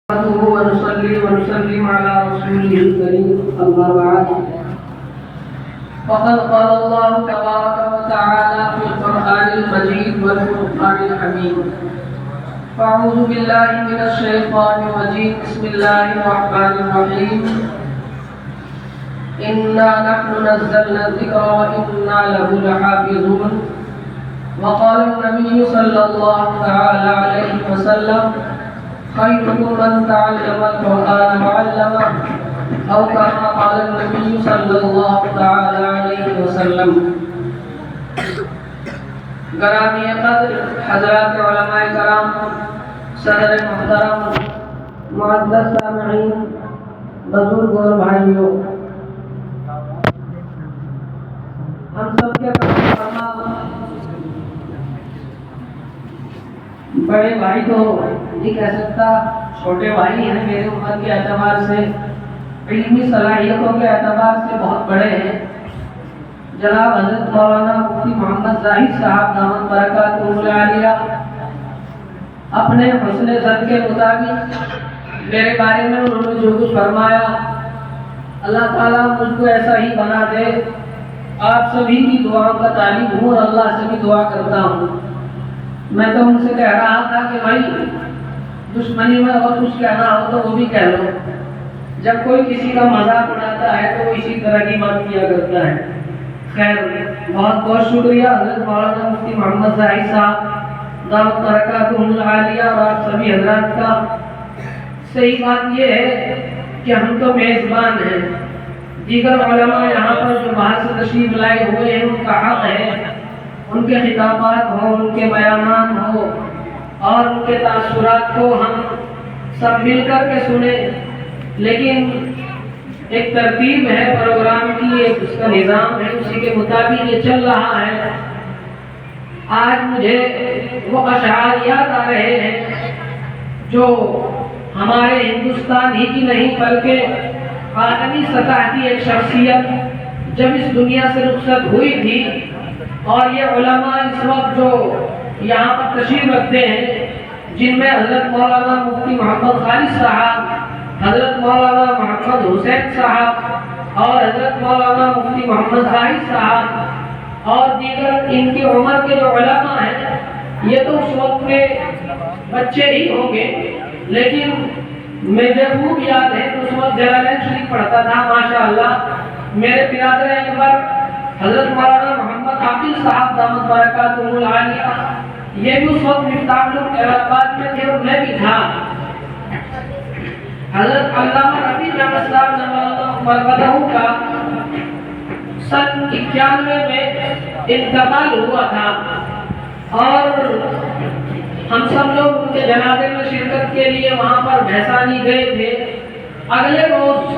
ونصلي ونسلم على رسوله الكريم أما بعد فقد قال الله تبارك وتعالى في القرآن المجيد والفرقان الحميد أعوذ بالله من الشيطان الرجيم بسم الله الرحمن الرحيم إنا نحن نزلنا الذكر وإنا له لحافظون وقال النبي صلى الله تعالى عليه وسلم خيركم من تعلم القرآن وعلمه أو كما قال النبي صلى الله تعالى عليه وسلم. گرامی قدر حضرات علماء کرام، صدر محترم، معزز سامعین، بزرگ اور بھائیوں، ہم سب کے بڑے بھائی تو نہیں کہہ سکتا، چھوٹے بھائی ہیں میرے عمر کے اعتبار سے، علمی صلاحیتوں کے اعتبار سے بہت بڑے ہیں. جناب حضرت مولانا مفتی محمد زاہد صاحب دامت برکاتہ العالیہ اپنے حسن ظن کے مطابق میرے بارے میں انہوں نے جو کچھ فرمایا، اللہ تعالیٰ مجھ کو ایسا ہی بنا دے. آپ سبھی کی دعاؤں کا طالب ہوں اور اللہ سے بھی دعا کرتا ہوں. میں تو ان سے کہہ رہا تھا کہ بھائی دشمنی میں اور کچھ کہنا ہو تو وہ بھی کہہ لو. جب کوئی کسی کا مذاق اڑاتا ہے تو وہ اسی طرح کی بات کیا کرتا ہے. خیر، بہت بہت شکریہ حضرت مولانا مفتی محمد زاہد صاحب دامت برکاتہ العالیہ اور آپ سبھی حضرات کا. صحیح بات یہ ہے کہ ہم تو میزبان ہیں، دیگر علماء یہاں پر جو باہر سے تشریف لائے ہوئے ہیں ان کا حق ہے ان کے خطابات ہوں، ان کے بیانات ہوں اور ان کے تاثرات کو ہم سب مل کر کے سنیں. لیکن ایک ترتیب ہے پروگرام کی، ایک اس کا نظام ہے، اسی کے مطابق یہ چل رہا ہے. آج مجھے وہ اشعار یاد آ رہے ہیں جو ہمارے ہندوستان ہی کی نہیں بلکہ عالمی سطح کی ایک شخصیت جب اس دنیا سے رخصت ہوئی تھی، اور یہ علماء اس وقت جو یہاں پر تشریف رکھتے ہیں جن میں حضرت مولانا مفتی محمد خالد صاحب، حضرت مولانا محمد حسین صاحب اور حضرت مولانا مفتی محمد زاہد صاحب اور دیگر ان کی عمر کے جو علماء ہیں، یہ تو اس وقت میں بچے ہی ہوں گے، لیکن مجھے خوب یاد ہے کہ اس وقت جلالین شریف پڑھتا تھا. ماشاءاللہ میرے برادر اکبر حضرت مولانا محمد عاقل صاحب دامت برکاتہ العالیہ یہ بھی اس وقت مفتاح الآباد میں تھے اور میں بھی تھا. حضرت علامہ رفیع احمد صاحب برکاتہ کا سن 91 میں انتقال ہوا تھا اور ہم سب لوگ ان کے جنازے میں شرکت کے لیے وہاں پر بھیسانی گئے تھے. اگلے روز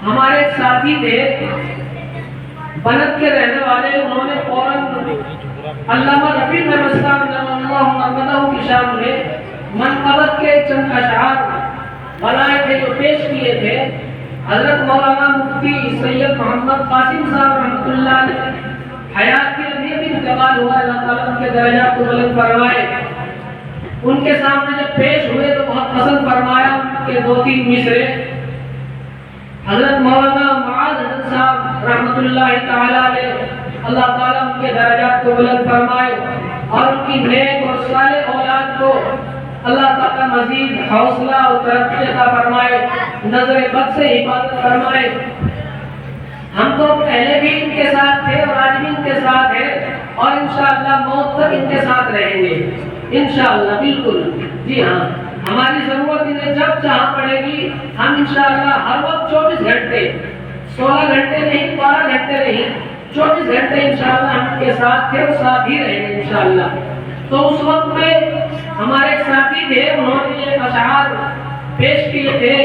ہمارے ایک ساتھی تھے بنت کے رہنے والے، انہوں نے فوراً علامہ رفیع احمد صاحب کی شان میں منقبت کے چند اشعار بنائے تھے جو پیش کیے تھے. حضرت مولانا مفتی سید محمد قاسم صاحب رحمۃ اللہ علیہ حیات کے لیے بھی انتقال ہوا، اللہ تعالیٰ ان کے درجات کو بلند فرمائے. ان کے سامنے جب پیش ہوئے تو بہت پسند فرمایا ان کے 2-3 مصرے. حضرت مولانا معاذ حسن صاحب رحمۃ اللہ تعالیٰ علیہ، اللہ تعالیٰ ان کے درجات کو بلند فرمائے اور ان کی نیک اور صالح اولاد کو اللہ تعالیٰ مزید حوصلہ اور ترقی عطا فرمائے، نظر بد سے حفاظت فرمائے. ہم تو پہلے بھی ان کے ساتھ تھے اور آج بھی ان کے ساتھ ہیں اور انشاءاللہ موت تک ان کے ساتھ رہیں گے انشاءاللہ. بالکل جی ہاں، ہماری ضرورت انہیں جب چاہ پڑے گی ہم انشاءاللہ ہر وقت 24 گھنٹے 16 گھنٹے نہیں، 12 گھنٹے نہیں، 24 گھنٹے انشاءاللہ ہم کے ساتھ تھے اور ساتھ ہی رہیں گے انشاءاللہ. تو اس وقت میں ہمارے ایک ساتھی تھے، انہوں نے یہ اشعار پیش کیے تھے: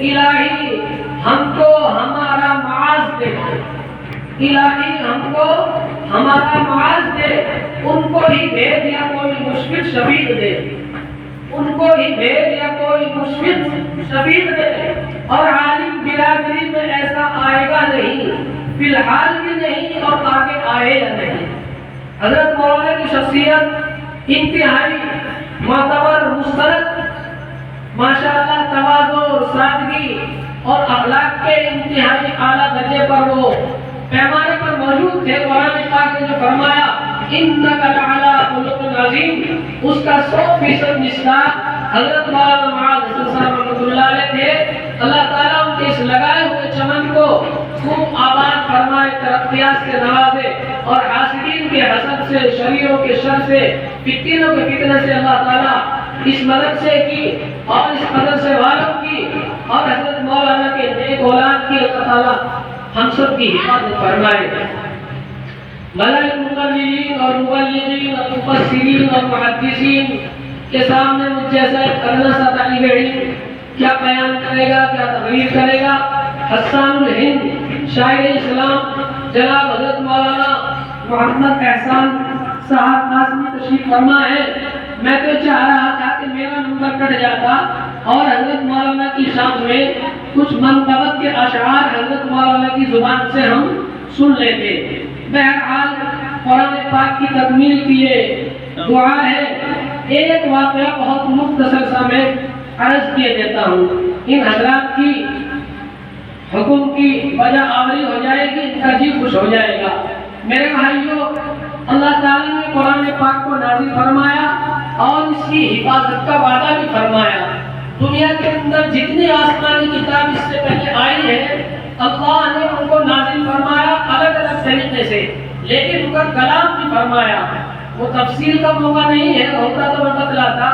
الہی ہم کو ہمارا معاذ دے، الہی ہم کو ہمارا معاذ دے، ان کو ہی بھیج یا کوئی مشفق شفیق دے، ان کو ہی بھیج یا کوئی مشفق شفیق دے. اور عالم برادری میں ایسا آئے گا نہیں، فی الحال بھی نہیں اور آگے آئے یا نہیں. حضرت مولانا کی شخصیت انتہائی معتبر، مستند माशाअल्लाह तवाज़ु और सादगी और अखलाक के इंतहाई आला दर्जे पर वो पैमाने पर मौजूद थे। कुरान पाक ने जो फरमाया इन्नका लअला खुलुक़िन अज़ीम, उसका 100% मिसदाक हज़रत मौलाना मुआज़ हसन साहब रहमतुल्लाह अलैह थे। अल्लाह ताला उनके इस लगाए हुए चमन को खूब आबाद फरमाए, तरक्कियात से नवाजे और हासिदीन के हसद से, शरीरों के शर से, फितनों के फितने से अल्लाह ताला इस मदरसे की और इस मदरसे वालों की और हज़रत मौलाना के नेक औलाद की अल्लाह ताला हम सब की हिफाजत फरमाए। मलाइल मुक़र्रिरीन और मुबल्लिगीन और मुफस्सिरीन और मुहद्दिसीन के सामने मुझ जैसा एक करना सा तालिब इल्म क्या बयान करेगा, क्या तकरीर करेगा। हस्सानुल हिंद शायर इस्लाम जनाब हज़रत मौलाना मोहम्मद एहसान साहब कासमी तशरीफ फरमा है। मैं तो चाह रहा था कि मेरा नंबर कट जाता और हज़रत मौलाना की शान में कुछ मनक़बत के अशआर हज़रत मौलाना की ज़ुबान से हम सुन लेते। बहरहाल कुरान पाक की तकमील की ये दुआ है। एक वाक़या बहुत मुख्तसर सा मैं अर्ज़ किए देता हूँ, इन हज़रात की हुक्म की वजह आवरी हो जाएगी, इनका जी खुश हो जाएगा। मेरे भाइयों, अल्लाह ताला ने कुरान पाक को नाज़िल फरमाया और इसकी हिफाजत का वादा भी फरमाया। दुनिया के अंदर जितनी आसमानी किताब इससे पहले आई है, अल्लाह ने उनको नाज़िल फरमाया अलग अलग तरीके से, लेकिन उनका कलाम भी फरमाया। वो तफसील का मौका नहीं है, होता तो मैं बतलाता।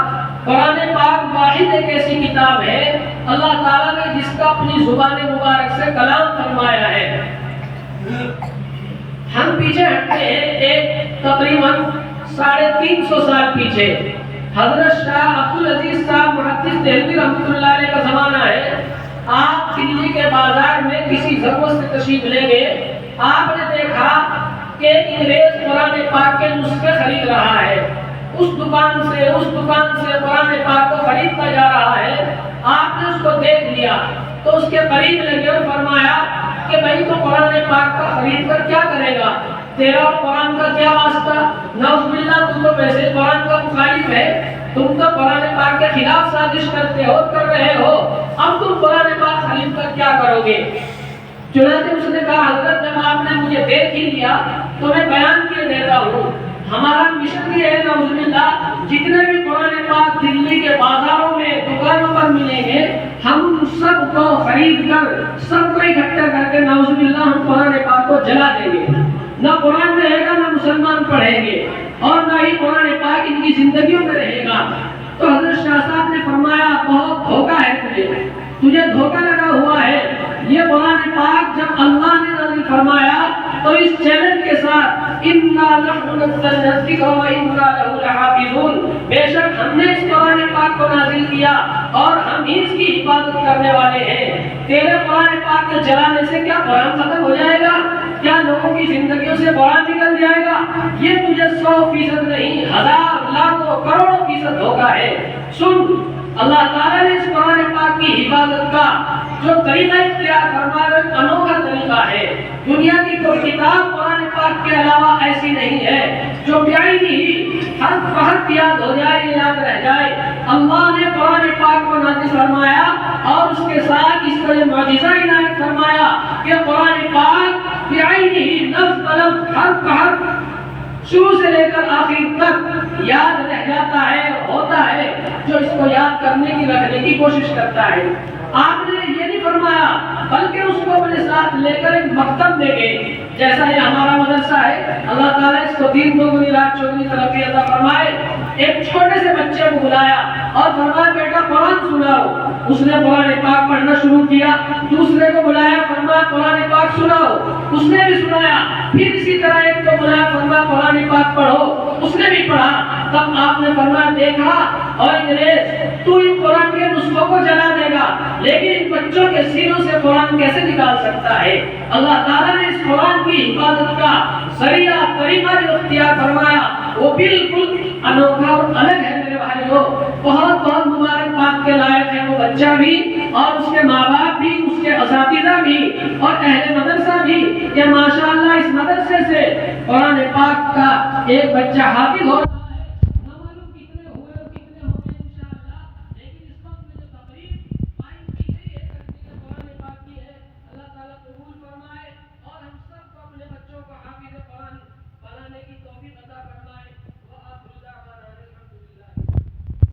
कुरान पाक वाहिद एक ऐसी किताब है अल्लाह ताला ने जिसका अपनी जुबान मुबारक से कलाम फरमाया है। हम पीछे हटते हैं एक तकरीबन 350 साल पीछे। हजरत शाह अब्दुल अजीज साहब मुहद्दिस देहलवी रहमतुल्लाह अलैह का ज़माना है। आप दिल्ली के बाजार में किसी ज़रूरत से तशरीफ लेंगे, आपने देखा कि अंग्रेज कुरान पाक के नुस्खे खरीद रहा है। उस दुकान से कुरान पाक को खरीदता जा रहा है। आपने उसको देख लिया तो उसके करीब लगे और फरमाया कि भाई तो कुरान पाक का खरीद कर क्या करेगा, तेरा और कुरान का क्या वास्ता। नौज़ुबिल्लाह, तुम तो वैसे कुरान का मुखालिफ है, तुम तो कुरान पाक के खिलाफ साजिश कर रहे हो, अब तुम कुरान पाक खरीद कर क्या करोगे। चुनांचे उसने कहा हजरत जब आपने मुझे देख ही लिया तो मैं बयान किए देता हूँ। हमारा मिशन ये है नौज़ुबिल्लाह, जितने भी कुरान पाक दिल्ली के बाजारों में दुकानों पर मिलेंगे, हम सबको खरीद कर सबको इकट्ठा करके नौज़ुबिल्लाह हम कुरान पाक को जला देंगे। ना कुरान रहेगा, ना मुसलमान पढ़ेंगे और ना ही कुरान पाक इनकी जिंदगियों में रहेगा। तो हजरत शाह साहब ने फरमाया बहुत धोखा है तुझे धोखा लगा हुआ है। ये कुरान पाक जब अल्लाह ने नाज़िल फरमाया तो इस चैलेंज के साथ इन्ना नहनु नज़्ज़लना ज़िक्र व इन्ना लहु लहाफ़िज़ून, बेशक हमने इस कुरान पाक को नाज़िल किया और हम ही इसकी हिफाजत करने वाले हैं। तेरे कुरान पाक के जलाने से क्या कुरान खत्म हो जाएगा, क्या लोगों की जिंदगियों से कुरान निकल जाएगा। ये तुझे 100% नहीं, 1000 लाखों करोड़ों फीसद धोखा है। सुन, अल्लाह ताला ने इस कुरान पाक की हिफाजत का जो तरीका इख्तियार फरमाया अनोखा तरीका है। दुनिया की कोई किताब कुरान पाक के अलावा ऐसी नहीं है जो बेआईनी ही हर वक्त याद हो जाए, याद रह जाए। अल्लाह ने कुरान पाक को नाज़िल फरमाया और उसके साथ इसका ये मौजिज़ा इनायत फरमाया कि कुरान पाक बेआईनी ही लफ्ज़ बलफ्ज़ हर्फ हर्फ शुरू से लेकर आखिर तक याद रह जाता है, होता है जो इसको याद करने की रखने की कोशिश करता है। आपने ये नहीं फरमाया बल्कि उसको अपने साथ लेकर एक मकतब देंगे, जैसा ये हमारा मदरसा है। अल्लाह ताला इसको दिन दोगुनी रात चौगुनी तरक्की अता फरमाए। एक छोटे से बच्चे को बुलाया और फरमाया बेटा कुरान सुनाओ। उसने कुरान पाक पढ़ना शुरू किया। दूसरे को बुलाया, फरमाया कुरान पाक सुनाओ। उसने भी सुनाया। फिर इसी तरह एक को बुलाया, फरमाया कुरान पाक पढ़ो। उसने भी पढ़ा। तब आपने फरमाया देखा और अंग्रेज तू इन कुरान के नुस्खों को जला देगा, लेकिन इन बच्चों के सीनों से कुरान कैसे निकाल सकता है। अल्लाह ताला ने इस कुरान की हिफाजत का सरिया तरीका जो इख्तियार फरमाया वो बिल्कुल अनोखा और अलग है। मेरे भाइयों, बहुत बहुत मुबारकबाद के लायक है वो बच्चा भी और उसके माँ बाप भी, उसके असातिज़ा भी और अहले मदरसा भी। ये माशाअल्लाह इस मदरसे से कुरान पाक का एक बच्चा हाफिज़ हो